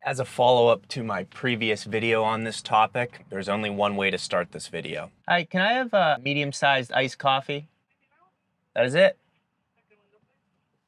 As a follow-up to my previous video on this topic, there's only one way to start this video. Hi, can I have a medium-sized iced coffee? That is it?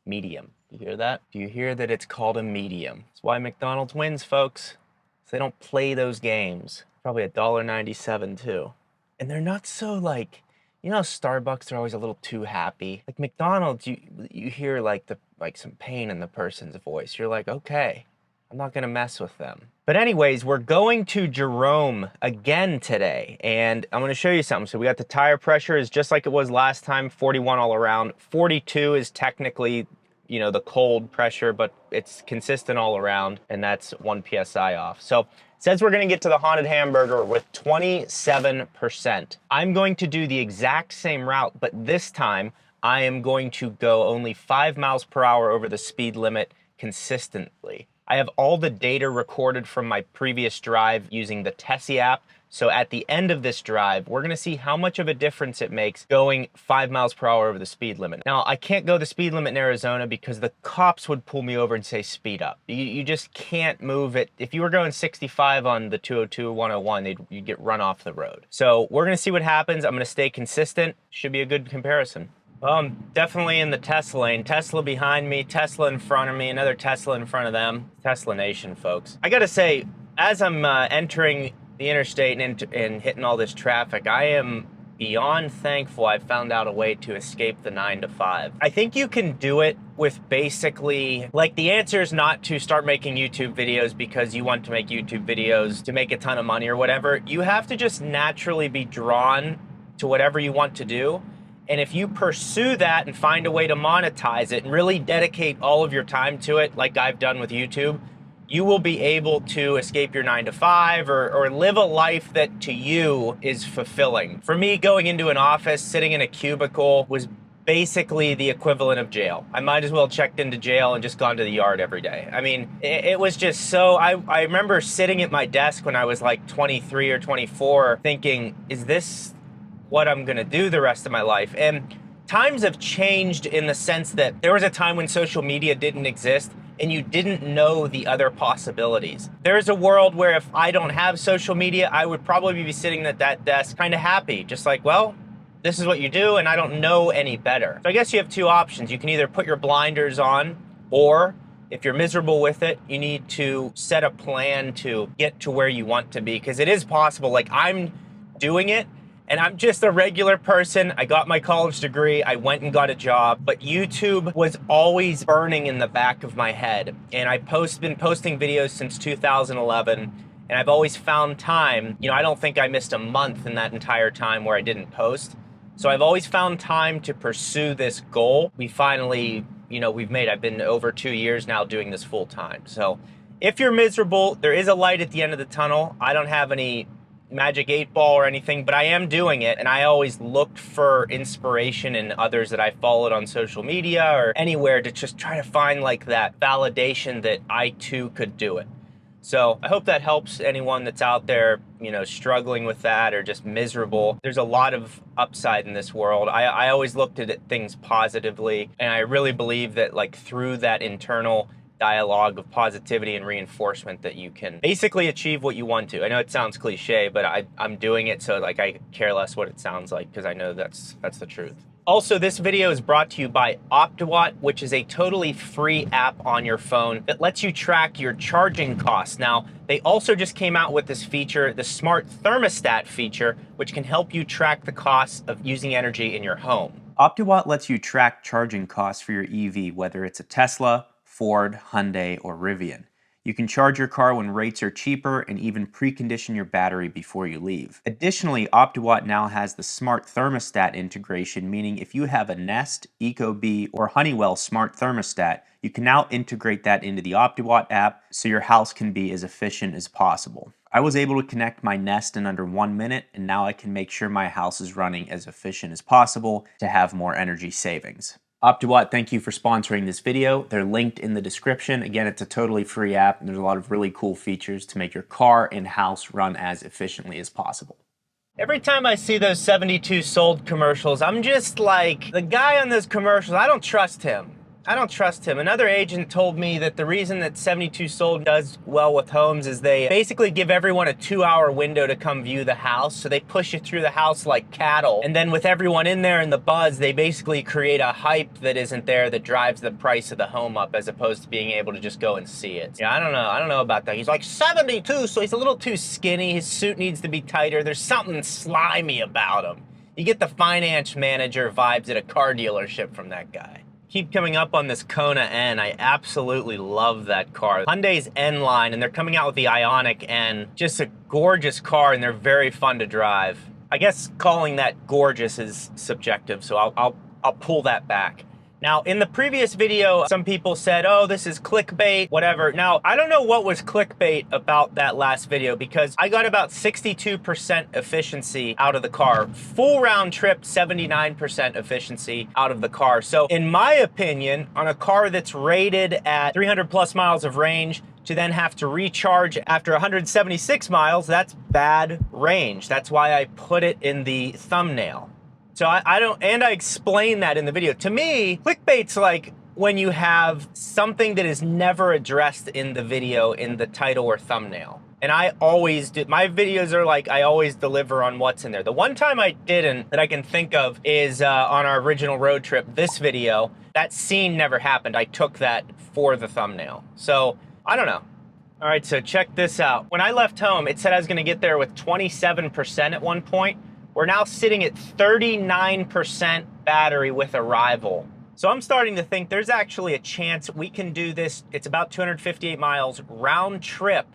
Medium. You hear that? Do you hear that it's called a medium? That's why McDonald's wins, folks. So they don't play those games. Probably $1.97 too. And they're not so like, you know, Starbucks, they're always a little too happy. Like McDonald's, you hear like some pain in the person's voice. You're like, okay, I'm not gonna mess with them. But anyways, we're going to Jerome again today, and I'm gonna show you something. So we got the tire pressure is just like it was last time, 41 all around. 42 is technically, you know, the cold pressure, but it's consistent all around, and that's 1 PSI off. So it says we're gonna get to the haunted hamburger with 27%. I'm going to do the exact same route, but this time I am going to go only 5 miles per hour over the speed limit consistently. I have all the data recorded from my previous drive using the Tempe app. So at the end of this drive, we're gonna see how much of a difference it makes going 5 miles per hour over the speed limit. Now, I can't go the speed limit in Arizona because the cops would pull me over and say, speed up. You just can't move it. If you were going 65 on the 202 101, you'd get run off the road. So we're gonna see what happens. I'm gonna stay consistent. Should be a good comparison. Well, I'm definitely in the Tesla lane. Tesla behind me, Tesla in front of me, another Tesla in front of them. Tesla Nation, folks. I gotta say, as I'm entering the interstate and hitting all this traffic, I am beyond thankful I found out a way to escape the 9 to 5. I think you can do it with basically, like, the answer is not to start making YouTube videos because you want to make YouTube videos to make a ton of money or whatever. You have to just naturally be drawn to whatever you want to do. And if you pursue that and find a way to monetize it and really dedicate all of your time to it, like I've done with YouTube, you will be able to escape your 9 to 5 or live a life that to you is fulfilling. For me, going into an office, sitting in a cubicle was basically the equivalent of jail. I might as well checked into jail and just gone to the yard every day. I mean, it was just so, I remember sitting at my desk when I was like 23 or 24 thinking, is this what I'm gonna do the rest of my life? And times have changed in the sense that there was a time when social media didn't exist and you didn't know the other possibilities. There's a world where if I don't have social media, I would probably be sitting at that desk kind of happy, just like, well, this is what you do and I don't know any better. So I guess you have two options. You can either put your blinders on, or if you're miserable with it, you need to set a plan to get to where you want to be, because it is possible. Like, I'm doing it, and I'm just a regular person. I got my college degree, I went and got a job, but YouTube was always burning in the back of my head. And I've been posting videos since 2011, and I've always found time. You know, I don't think I missed a month in that entire time where I didn't post. So I've always found time to pursue this goal. We finally, you know, I've been over 2 years now doing this full time. So if you're miserable, there is a light at the end of the tunnel. I don't have any magic 8-ball or anything, but I am doing it, and I always looked for inspiration in others that I followed on social media or anywhere to just try to find like that validation that I too could do it. So I hope that helps anyone that's out there, you know, struggling with that or just miserable. There's a lot of upside in this world. I always looked at things positively, and I really believe that, like, through that internal dialogue of positivity and reinforcement, that you can basically achieve what you want to. I know it sounds cliche, but I'm doing it, so like I care less what it sounds like, because I know that's the truth. Also, this video is brought to you by Optiwatt, which is a totally free app on your phone that lets you track your charging costs. Now, they also just came out with this feature, the smart thermostat feature, which can help you track the costs of using energy in your home. Optiwatt lets you track charging costs for your EV, whether it's a Tesla, Ford, Hyundai, or Rivian. You can charge your car when rates are cheaper and even precondition your battery before you leave. Additionally, Optiwatt now has the smart thermostat integration, meaning if you have a Nest, Ecobee, or Honeywell smart thermostat, you can now integrate that into the Optiwatt app so your house can be as efficient as possible. I was able to connect my Nest in under 1 minute, and now I can make sure my house is running as efficient as possible to have more energy savings. Optiwatt, thank you for sponsoring this video. They're linked in the description. Again, it's a totally free app, and there's a lot of really cool features to make your car and house run as efficiently as possible. Every time I see those 72 sold commercials, I'm just like, the guy on those commercials, I don't trust him. I don't trust him. Another agent told me that the reason that 72 Sold does well with homes is they basically give everyone a 2-hour window to come view the house. So they push you through the house like cattle. And then with everyone in there and the buzz, they basically create a hype that isn't there that drives the price of the home up as opposed to being able to just go and see it. Yeah, I don't know. I don't know about that. He's like 72, so he's a little too skinny. His suit needs to be tighter. There's something slimy about him. You get the finance manager vibes at a car dealership from that guy. Keep coming up on this Kona N. I absolutely love that car. Hyundai's N line, and they're coming out with the Ioniq N. Just a gorgeous car, and they're very fun to drive. I guess calling that gorgeous is subjective, so I'll pull that back. Now, in the previous video, some people said, oh, this is clickbait, whatever. Now, I don't know what was clickbait about that last video because I got about 62% efficiency out of the car. Full round trip, 79% efficiency out of the car. So in my opinion, on a car that's rated at 300 plus miles of range, to then have to recharge after 176 miles, that's bad range. That's why I put it in the thumbnail. So I don't, and I explain that in the video. To me, clickbait's like when you have something that is never addressed in the video in the title or thumbnail. And I always do, my videos are like, I always deliver on what's in there. The one time I didn't that I can think of is on our original road trip, this video, that scene never happened. I took that for the thumbnail. So I don't know. All right, so check this out. When I left home, it said I was gonna get there with 27% at one point. We're now sitting at 39% battery with arrival. So I'm starting to think there's actually a chance we can do this. It's about 258 miles round trip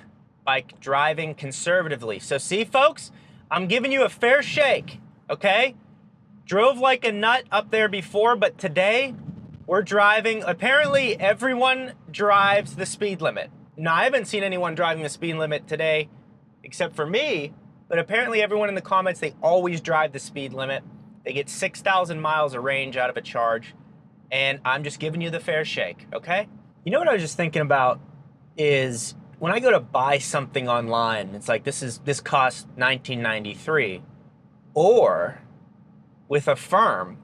by driving conservatively. So see, folks, I'm giving you a fair shake, okay? Drove like a nut up there before, but today we're driving. Apparently everyone drives the speed limit. Now, I haven't seen anyone driving the speed limit today except for me. But apparently everyone in the comments, they always drive the speed limit. They get 6,000 miles of range out of a charge. And I'm just giving you the fair shake, okay? You know what I was just thinking about is when I go to buy something online, it's like this costs $19.93. Or with Affirm,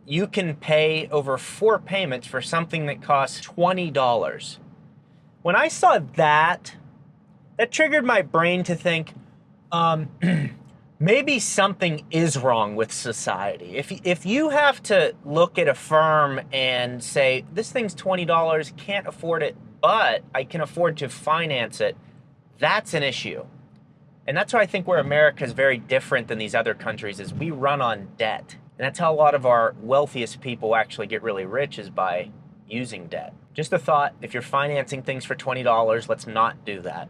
you can pay over 4 payments for something that costs $20. When I saw that, that triggered my brain to think, maybe something is wrong with society. If you have to look at Affirm and say, this thing's $20, can't afford it, but I can afford to finance it, that's an issue. And that's why I think where America is very different than these other countries is we run on debt. And that's how a lot of our wealthiest people actually get really rich is by using debt. Just a thought, if you're financing things for $20, let's not do that.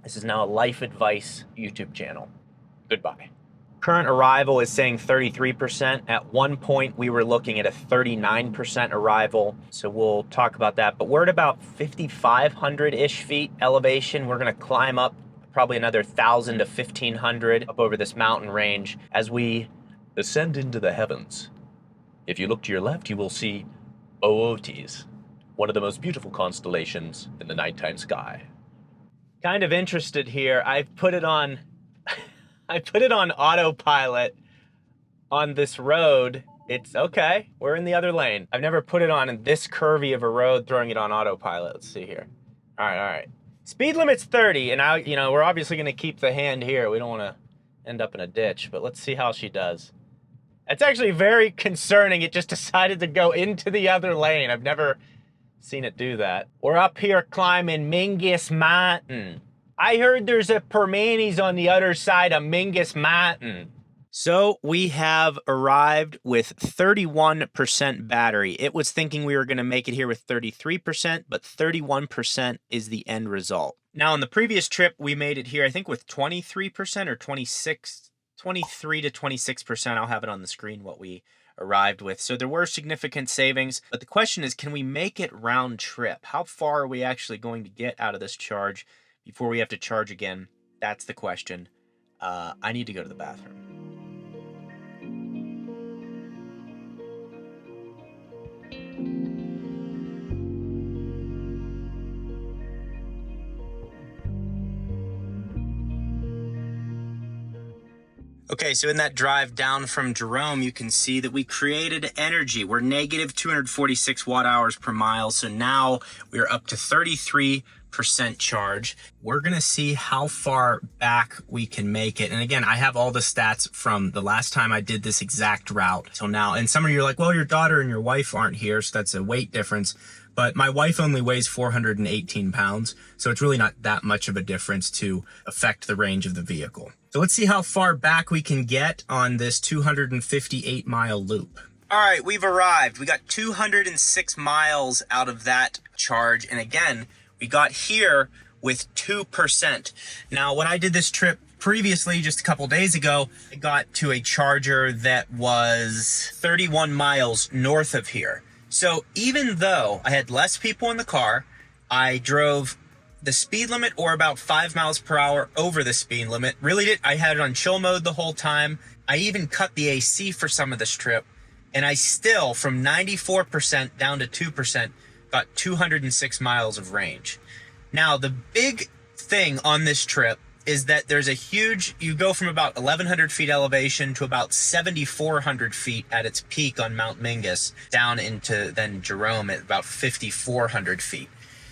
This is now a life advice YouTube channel. Goodbye. Current arrival is saying 33%. At one point, we were looking at a 39% arrival. So we'll talk about that. But we're at about 5,500-ish feet elevation. We're gonna climb up probably another 1,000 to 1,500 up over this mountain range as we ascend into the heavens. If you look to your left, you will see Ootis, one of the most beautiful constellations in the nighttime sky. Kind of interested here. I've put it on autopilot on this road. It's okay. We're in the other lane. I've never put it on this curvy of a road, throwing it on autopilot. Let's see here. All right. Speed limit's 30, and we're obviously gonna keep the hand here. We don't wanna end up in a ditch, but let's see how she does. It's actually very concerning. It just decided to go into the other lane. I've never seen it do that. We're up here climbing Mingus Mountain. I heard there's a Permanis on the other side of Mingus Mountain. So we have arrived with 31% battery. It was thinking we were going to make it here with 33%, but 31% is the end result. Now, on the previous trip, we made it here, I think with 23% or 23 to 26%. I'll have it on the screen what we arrived with. So there were significant savings, but the question is, can we make it round trip? How far are we actually going to get out of this charge before we have to charge again? That's the question. I need to go to the bathroom. Okay, so in that drive down from Jerome, you can see that we created energy. We're negative 246 watt hours per mile. So now we're up to 33% charge. We're gonna see how far back we can make it. And again, I have all the stats from the last time I did this exact route till now. And some of you are like, well, your daughter and your wife aren't here, so that's a weight difference. But my wife only weighs 418 pounds, so it's really not that much of a difference to affect the range of the vehicle. So let's see how far back we can get on this 258-mile loop. All right, we've arrived. We got 206 miles out of that charge. And again, we got here with 2%. Now, when I did this trip previously, just a couple days ago, I got to a charger that was 31 miles north of here. So even though I had less people in the car, I drove the speed limit or about 5 miles per hour over the speed limit. I had it on chill mode the whole time. I even cut the AC for some of this trip, and I still, from 94% down to 2%, got 206 miles of range. Now, the big thing on this trip is that there's a huge, you go from about 1,100 feet elevation to about 7,400 feet at its peak on Mount Mingus, down into then Jerome at about 5,400 feet.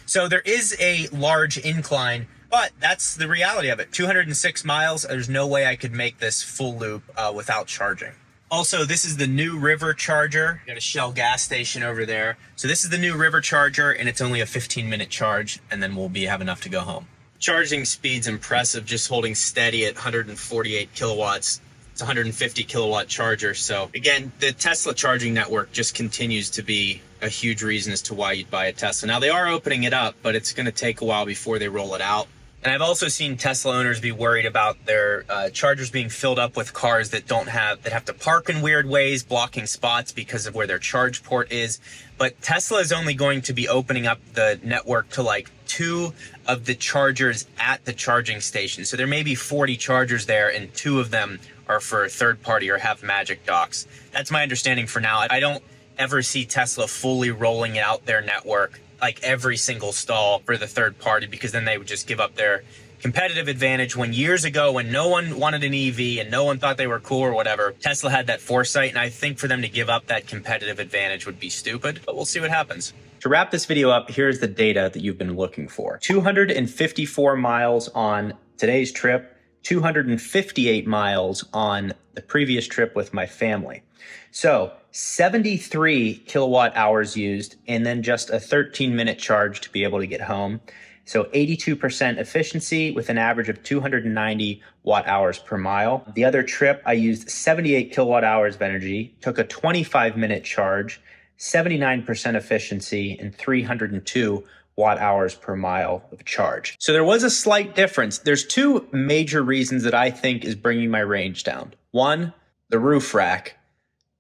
So there is a large incline, but that's the reality of it. 206 miles, there's no way I could make this full loop without charging. Also, this is the new River charger. Got a Shell gas station over there. So this is the new River charger, and it's only a 15-minute charge, and then we'll have enough to go home. Charging speed's impressive, just holding steady at 148 kilowatts. It's a 150 kilowatt charger. So again, the Tesla charging network just continues to be a huge reason as to why you'd buy a Tesla. Now, they are opening it up, but it's going to take a while before they roll it out. And I've also seen Tesla owners be worried about their chargers being filled up with cars that have to park in weird ways, blocking spots because of where their charge port is. But Tesla is only going to be opening up the network to like 2 of the chargers at the charging station. So there may be 40 chargers there, and 2 of them are for third party or have magic docks. That's my understanding for now. I don't ever see Tesla fully rolling out their network, like every single stall for the third party, because then they would just give up their competitive advantage. When years ago, when no one wanted an EV and no one thought they were cool or whatever, Tesla had that foresight, and I think for them to give up that competitive advantage would be stupid, but we'll see what happens. To wrap this video up, here's the data that you've been looking for. 254 miles on today's trip, 258 miles on the previous trip with my family. So 73 kilowatt hours used, and then just a 13-minute charge to be able to get home. So 82% efficiency with an average of 290 watt hours per mile. The other trip, I used 78 kilowatt hours of energy, took a 25-minute charge, 79% efficiency, and 302 watt hours per mile of charge. So there was a slight difference. There's 2 major reasons that I think is bringing my range down. 1, the roof rack.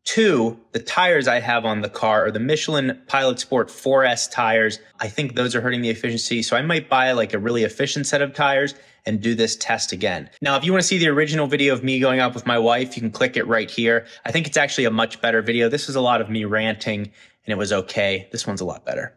2, the tires I have on the car are the Michelin Pilot Sport 4S tires. I think those are hurting the efficiency. So I might buy like a really efficient set of tires and do this test again. Now, if you want to see the original video of me going out with my wife, you can click it right here. I think it's actually a much better video. This was a lot of me ranting and it was okay. This one's a lot better.